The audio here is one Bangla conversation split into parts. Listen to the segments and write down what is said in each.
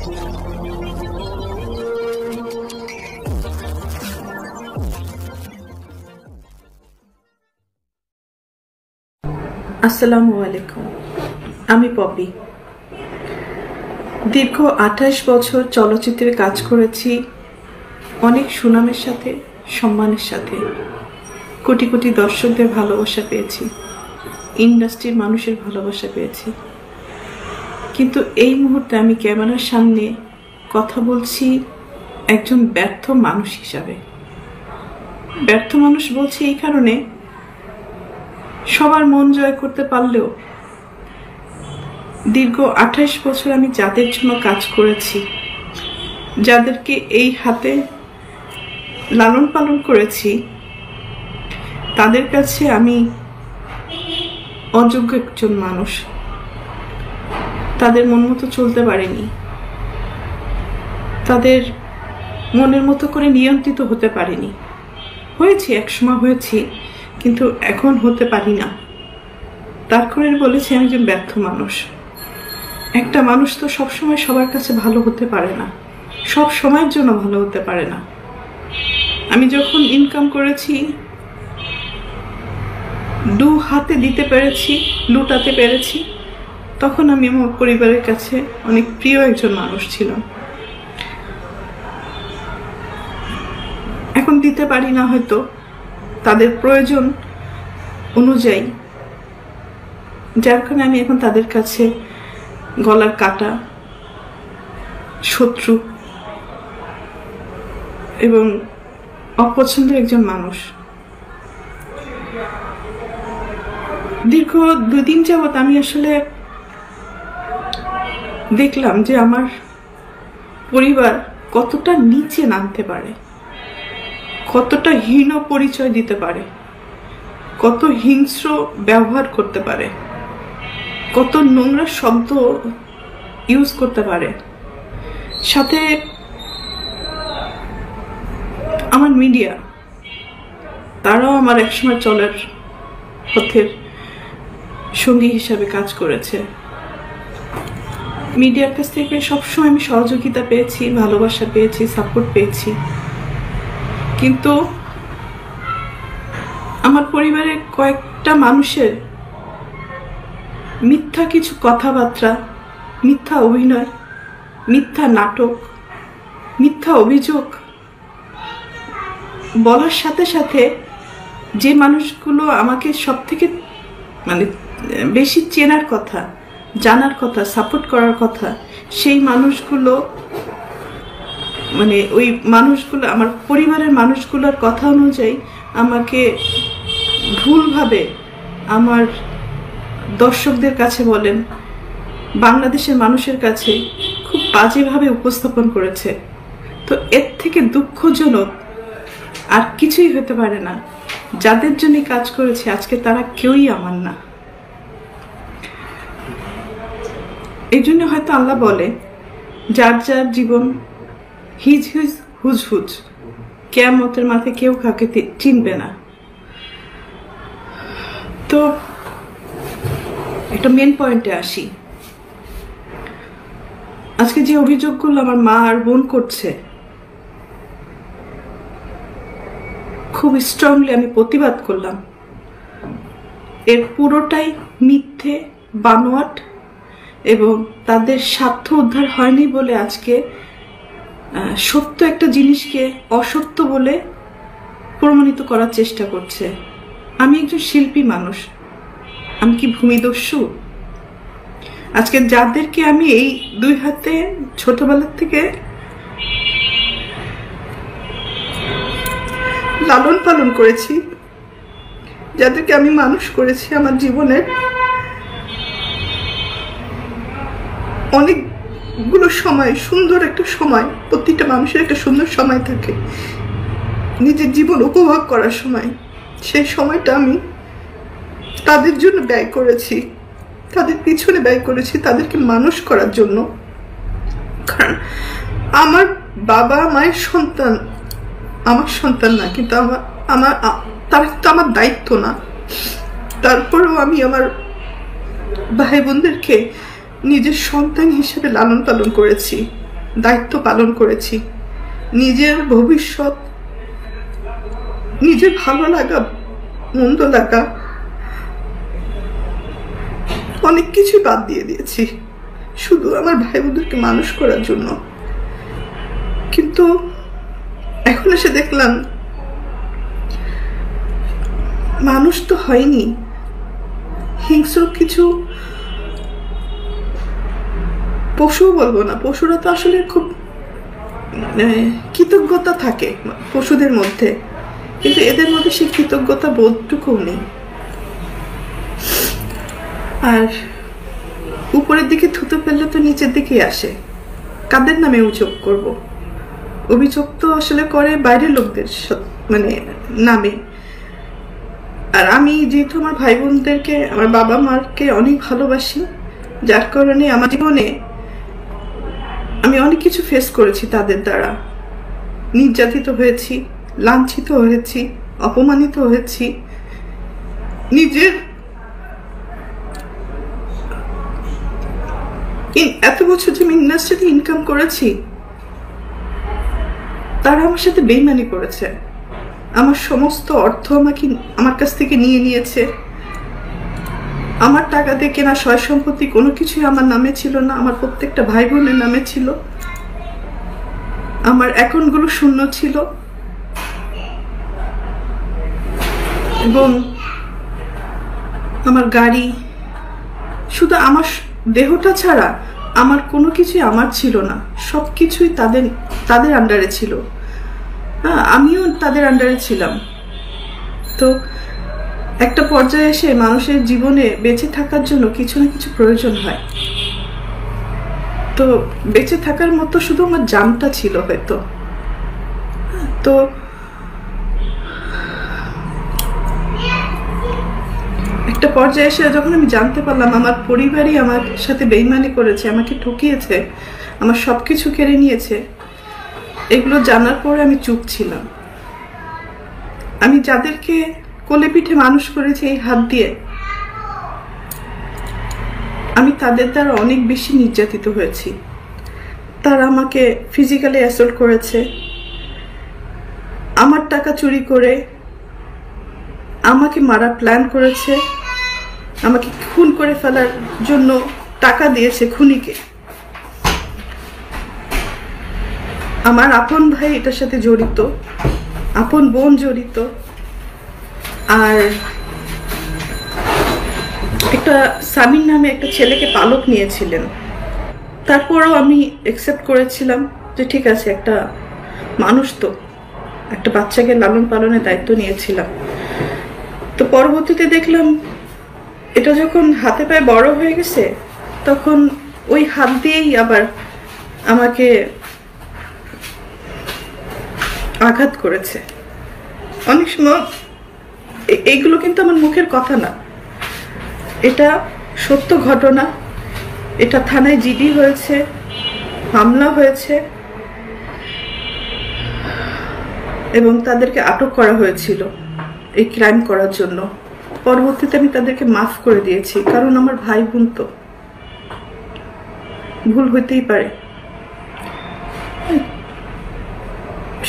আসসালামু আলাইকুম। আমি পপি। দীর্ঘ 28 বছর চলচ্চিত্রে কাজ করেছি, অনেক সুনামের সাথে, সম্মানের সাথে। কোটি কোটি দর্শকদের ভালোবাসা পেয়েছি, ইন্ডাস্ট্রির মানুষের ভালোবাসা পেয়েছি। কিন্তু এই মুহূর্তে আমি ক্যামেরার সামনে কথা বলছি একজন ব্যর্থ মানুষ হিসাবে। ব্যর্থ মানুষ বলছি এই কারণে, সবার মন জয় করতে পারলেও দীর্ঘ 28 বছর আমি যাদের জন্য কাজ করেছি, যাদেরকে এই হাতে লালন পালন করেছি, তাদের কাছে আমি অযোগ্য একজন মানুষ। তাদের মন মতো চলতে পারিনি, তাদের মনের মতো করে নিয়ন্ত্রিত হতে পারিনি। হয়েছি, একসময় হয়েছি, কিন্তু এখন হতে পারি না। তার করে বলেছি আমি একজন ব্যর্থ মানুষ। একটা মানুষ তো সবসময় সবার কাছে ভালো হতে পারে না, সব সময়ের জন্য ভালো হতে পারে না। আমি যখন ইনকাম করেছি, দু হাতে দিতে পেরেছি, লুটাতে পেরেছি, তখন আমি আমার পরিবারের কাছে অনেক প্রিয় একজন মানুষ ছিলাম। এখন দিতে পারি না, হয়তো তাদের প্রয়োজন অনুযায়ী, যার কারণে আমি এখন তাদের কাছে গলার কাটা, শত্রু এবং অপছন্দের একজন মানুষ। দীর্ঘ 2 দিন যাবৎ আমি আসলে দেখলাম যে আমার পরিবার কতটা নিচে নামতে পারে, কতটা হীন পরিচয় দিতে পারে, কত হিংস্র ব্যবহার করতে পারে, কত নোংরা শব্দ ইউজ করতে পারে। সাথে আমার মিডিয়া, তারাও আমার একসময় চলার পথের সঙ্গী হিসাবে কাজ করেছে। মিডিয়ার কাছ থেকে সবসময় আমি সহযোগিতা পেয়েছি, ভালোবাসা পেয়েছি, সাপোর্ট পেয়েছি। কিন্তু আমার পরিবারের কয়েকটা মানুষের মিথ্যা কিছু কথাবার্তা, মিথ্যা অভিনয়, মিথ্যা নাটক, মিথ্যা অভিযোগ বলার সাথে সাথে যে মানুষগুলো আমাকে সব থেকে বেশি চেনার কথা, জানার কথা, সাপোর্ট করার কথা, সেই মানুষগুলো ওই মানুষগুলো, আমার পরিবারের মানুষগুলোর কথা অনুযায়ী আমাকে ভুলভাবে আমার দর্শকদের কাছে বলেন, বাংলাদেশের মানুষের কাছে খুব বাজেভাবে উপস্থাপন করেছে। তো এর থেকে দুঃখজনক আর কিছুই হতে পারে না। যাদের জন্য কাজ করেছে আজকে তারা কেউই আমার না। এই জন্য হয়তো আল্লাহ বলে, যার যার জীবন হিজ হিজ হুজ হুজ, কিয়ামতের মাথায় কেউ কাউকে চিনবে না। তো একটা মেন পয়েন্টে আসি। আজকে যে অভিযোগগুলো আমার মা আর বোন করছে, খুব স্ট্রংলি আমি প্রতিবাদ করলাম। এর পুরোটাই মিথ্যে, বানোয়াট, এবং তাদের স্বার্থ উদ্ধার হয়নি বলে আজকে সত্য একটা জিনিসকে অসত্য বলে প্রমাণিত করার চেষ্টা করছে। আমি একজন শিল্পী মানুষ, আমি কি ভূমিদস্যু? আজকে যাদেরকে আমি এই 2 হাতে ছোটবেলার থেকে লালন পালন করেছি, যাদেরকে আমি মানুষ করেছি, আমার জীবনের অনেকগুলো সময়, সুন্দর একটা সময়, প্রতিটা মানুষের একটা সুন্দর সময় থাকে নিজের জীবন উপভোগ করার সময়। সেই সময়টা আমি তাদের জন্য ব্যয় করেছি, তাদের পিছনে ব্যয় করেছি, তাদেরকে মানুষ করার জন্য। কারণ আমার বাবা মায়ের সন্তান আমার সন্তান না, কিন্তু তারা তো আমার দায়িত্ব না। তারপরেও আমি আমার ভাই বোনদেরকে নিজের সন্তান হিসেবে লালন পালন করেছি। দায়িত্ব পালন করেছি। নিজের ভবিষ্যৎ, নিজের ভালো লাগা মন্দ লাগা অনেক কিছু বাদ দিয়ে দিয়েছি শুধু আমার ভাই বোনদেরকে মানুষ করার জন্য। কিন্তু এখন এসে দেখলাম মানুষ তো হয়নি, হিংস্র কিছু পশু বলবো না, পশুরা তো আসলে খুব কৃতজ্ঞতা থাকে পশুদের মধ্যে, কিন্তু এদের মধ্যে সেই কৃতজ্ঞতা বোধটুকু নেই। আর উপরের দিকে থুতু ফেললে তো নিচের দিকেই আসে। কাদের নামে অভিযোগ করব? অভিযোগ তো আসলে করে বাইরের লোকদের মানে নামে। আর আমি যেহেতু আমার ভাই বোনদেরকে, আমার বাবা মাকে অনেক ভালোবাসি, যার কারণে আমার জীবনে আমি অনেক কিছু ফেস করেছি তাদের দ্বারা। নির্যাতিত হয়েছি, লাঞ্ছিত হয়েছি, অপমানিত হয়েছি। নিজের এত বছর যে আমি ইন্ডাস্ট্রিতে ইনকাম করেছি, তারা আমার সাথে বেইমানি করেছে। আমার সমস্ত অর্থ আমার কাছ থেকে নিয়ে নিয়েছে। আমার টাকা দিয়ে কেনা সয় সম্পত্তি কোনো কিছুই আমার নামে ছিল না, আমার প্রত্যেকটা ভাই বোনের নামে ছিল। আমার অ্যাকাউন্টগুলো শূন্য ছিল এবং আমার গাড়ি, শুধু আমার দেহটা ছাড়া আমার কোনো কিছুই আমার ছিল না, সব কিছুই তাদের আন্ডারে ছিল। হ্যাঁ, আমিও তাদের আন্ডারে ছিলাম। তো একটা পর্যায়ে এসে মানুষের জীবনে বেঁচে থাকার জন্য কিছু না কিছু প্রয়োজন হয়। তো বেঁচে থাকার মতো শুধু আমার জানটা ছিল হয়তো। তো একটা পর্যায়ে এসে যখন আমি জানতে পারলাম আমার পরিবারই আমার সাথে বেইমানি করেছে, আমাকে ঠকিয়েছে, আমার সবকিছু কেড়ে নিয়েছে, এগুলো জানার পরে আমি চুপ ছিলাম। আমি যাদেরকে কোলে পিঠে মানুষ করেছি এই হাত দিয়ে, আমি তাদের দ্বারা অনেক বেশি নির্যাতিত হয়েছি। তারা আমাকে ফিজিক্যালি অ্যাসল্ট করেছে, আমার টাকা চুরি করে আমাকে মারার প্ল্যান করেছে, আমাকে খুন করে ফেলার জন্য টাকা দিয়েছে খুনিকে। আমার আপন ভাই এটার সাথে জড়িত, আপন বোন জড়িত। আর একটা সামিন নামে একটা ছেলেকে পালক নিয়েছিলেন। তারপরও আমি অ্যাকসেপ্ট করেছিলাম যে ঠিক আছে, একটা মানুষ তো, একটা বাচ্চাকে লালন পালনের দায়িত্ব নিয়েছিলাম। তো পরবর্তীতে দেখলাম এটা যখন হাতে পায়ে বড় হয়ে গেছে, তখন ওই হাত দিয়েই আবার আমাকে আঘাত করেছে। অনেক সময় এইগুলো কিন্তু আমার মুখের কথা না, এটা সত্য ঘটনা। এটা থানায় জিডি হয়েছে, মামলা হয়েছে এবং তাদেরকে আটক করা হয়েছিল এই ক্রাইম করার জন্য। পরবর্তীতে আমি তাদেরকে মাফ করে দিয়েছি, কারণ আমার ভাই বোন তো, ভুল হইতেই পারে।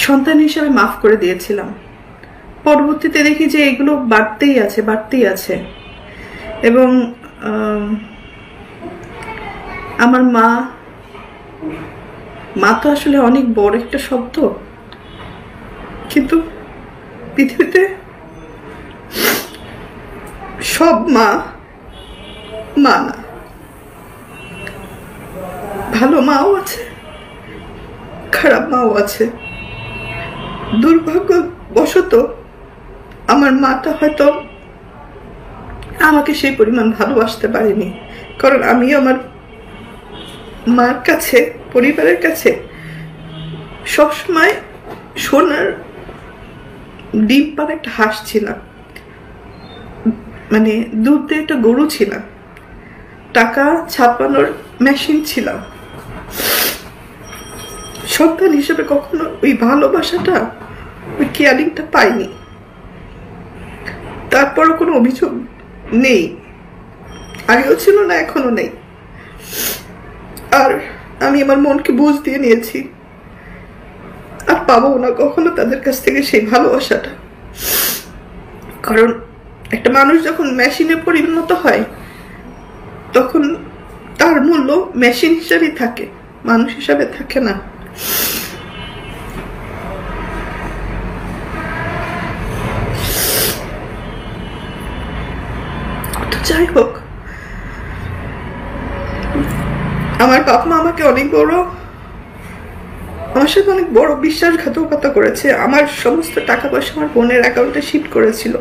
সন্তান হিসেবে মাফ করে দিয়েছিলাম। পরবর্তীতে দেখি যে এগুলো বাড়তেই আছে। এবং আমার মা তো আসলে অনেক বড় একটা শব্দ, কিন্তু পৃথিবীতে সব মা না। ভালো মাও আছে, খারাপ মাও আছে। দুর্ভাগ্যবশত আমার মাটা হয়তো আমাকে সেই পরিমাণ ভালোবাসতে পারেনি, কারণ আমি আমার মার কাছে, পরিবারের কাছে সবসময় সোনার ডিম পার একটা হাঁস ছিলাম, মানে দুধ দিয়ে একটা গরু ছিলাম, টাকা ছাপানোর মেশিন ছিলাম। সন্তান হিসেবে কখনো ওই ভালোবাসাটা, ওই কেয়ারিংটা পাইনি। তারপরও কোনো অভিযোগ নেই, আগেও ছিল না, এখনো নেই। আর আমি আমার মনকে বুঝ দিয়ে নিয়েছি, আর পাবো না কখনো তাদের কাছ থেকে সেই ভালোবাসাটা। কারণ একটা মানুষ যখন মেশিনে পরিণত হয় তখন তার মূল্য মেশিন হিসাবেই থাকে, মানুষ হিসাবে থাকে না। তো যাই হোক, আমার বাপ মা আমাকে আমার সাথে অনেক বড় বিশ্বাসঘাতকতা করেছে। আমার সমস্ত টাকা পয়সা আমার বোনের অ্যাকাউন্টে শিফট করেছিল।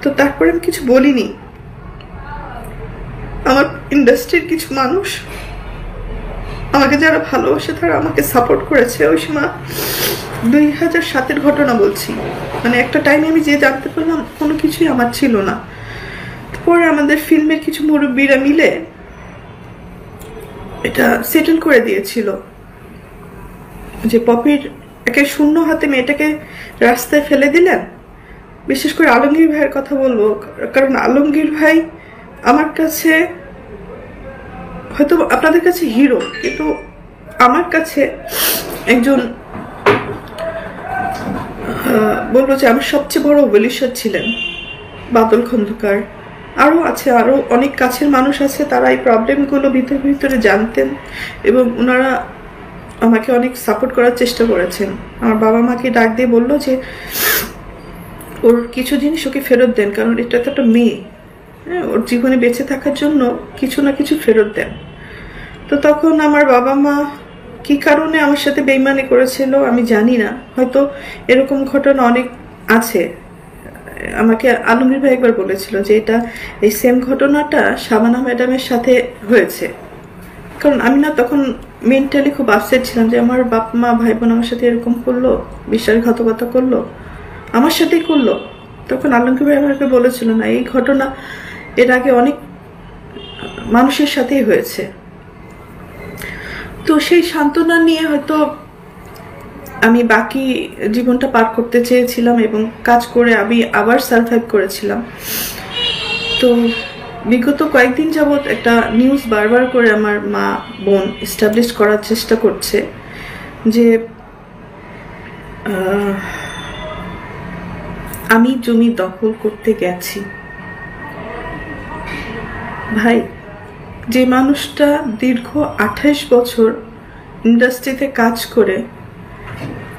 তো তারপরে আমি কিছু বলিনি। আমার ইন্ডাস্ট্রির কিছু মানুষ আমাকে যারা ভালোবাসে তারা আমাকে সাপোর্ট করেছে। ওই সময় 2007-এর ঘটনা বলছি, মানে একটা টাইমে আমি যে জানতে পারলাম কোনো কিছুই আমার ছিল না। পরে আমাদের ফিল্মের কিছু মুরব্বীরা মিলে এটা সেটেল করে দিয়েছিল যে পপির একে শূন্য হাতে মেয়েটাকে রাস্তায় ফেলে দিলেন। বিশেষ করে আলমগীর ভাইয়ের কথা বলবো, কারণ আলমগীর ভাই আমার কাছে হয়তো আপনাদের কাছে হিরো, কিন্তু আমার কাছে একজন বলবো যে আমার সবচেয়ে বড় ওয়েলিশার ছিলেন বাদল খন্দকার। আরও আছে, আরও অনেক কাছের মানুষ আছে, তারা এই প্রবলেমগুলো ভিতরে ভিতরে জানতেন এবং ওনারা আমাকে অনেক সাপোর্ট করার চেষ্টা করেছেন। আমার বাবা মাকে ডাক দিয়ে বললো যে ওর কিছু জিনিস ওকে ফেরত দেন, কারণ এটা তো একটা মেয়ে, হ্যাঁ, ওর জীবনে বেঁচে থাকার জন্য কিছু না কিছু ফেরত দেন। তো তখন আমার বাবা মা কি কারণে আমার সাথে বেইমানি করেছিল আমি জানি না, হয়তো এরকম ঘটনা অনেক আছে। আমাকে আলমগীর ভাই একবার বলেছিল যে এটা এই সেম ঘটনাটা শাবানা ম্যাডামের সাথে হয়েছে। কারণ আমি না তখন মেন্টালি খুব আপসেট ছিলাম যে আমার বাপ মা ভাই বোন আমার সাথে এরকম করলো, বিশ্বাসঘাতকতা করলো, আমার সাথেই করলো। তখন আলমগীর ভাই আমাকে বলেছিল না, এই ঘটনা এর আগে অনেক মানুষের সাথেই হয়েছে। তো সেই সান্ত্বনা নিয়ে হয়তো আমি বাকি জীবনটা পার করতে চেয়েছিলাম এবং কাজ করে আমি আবার সারভাইভ করেছিলাম। তো বিগত কয়েকদিন যাবৎ একটা নিউজ বারবার করে আমার মা বোন এস্টাবলিশ করার চেষ্টা করছে যে আমি জমি দখল করতে গেছি। ভাই, যে মানুষটা দীর্ঘ 28 বছর ইন্ডাস্ট্রিতে কাজ করে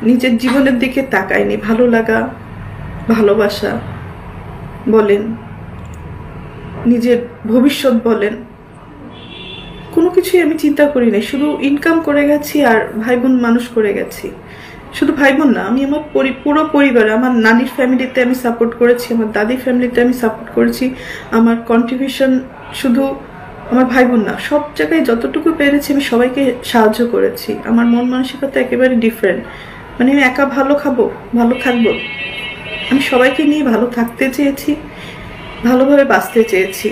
নিজের জীবনের দিকে তাকায়নি, ভালো লাগা ভালোবাসা বলেন, নিজের ভবিষ্যৎ বলেন, কোনো কিছুই আমি চিন্তা করি নাই। শুধু ইনকাম করে গেছি আর ভাই বোন মানুষ করে গেছি। শুধু ভাই বোন না, আমি আমার পুরো পরিবার, আমার নানির ফ্যামিলিতে আমি সাপোর্ট করেছি, আমার দাদির ফ্যামিলিতে আমি সাপোর্ট করেছি। আমার কন্ট্রিবিউশন শুধু আমার ভাই বোন না, সব জায়গায় যতটুকু পেরেছি আমি সবাইকে সাহায্য করেছি। আমার মন মানসিকতা একেবারে ডিফারেন্ট। মানে আমি একা ভালো খাবো, ভালো থাকবো, আমি সবাইকে নিয়ে ভালো থাকতে চেয়েছি, ভালোভাবে বাঁচতে চেয়েছি।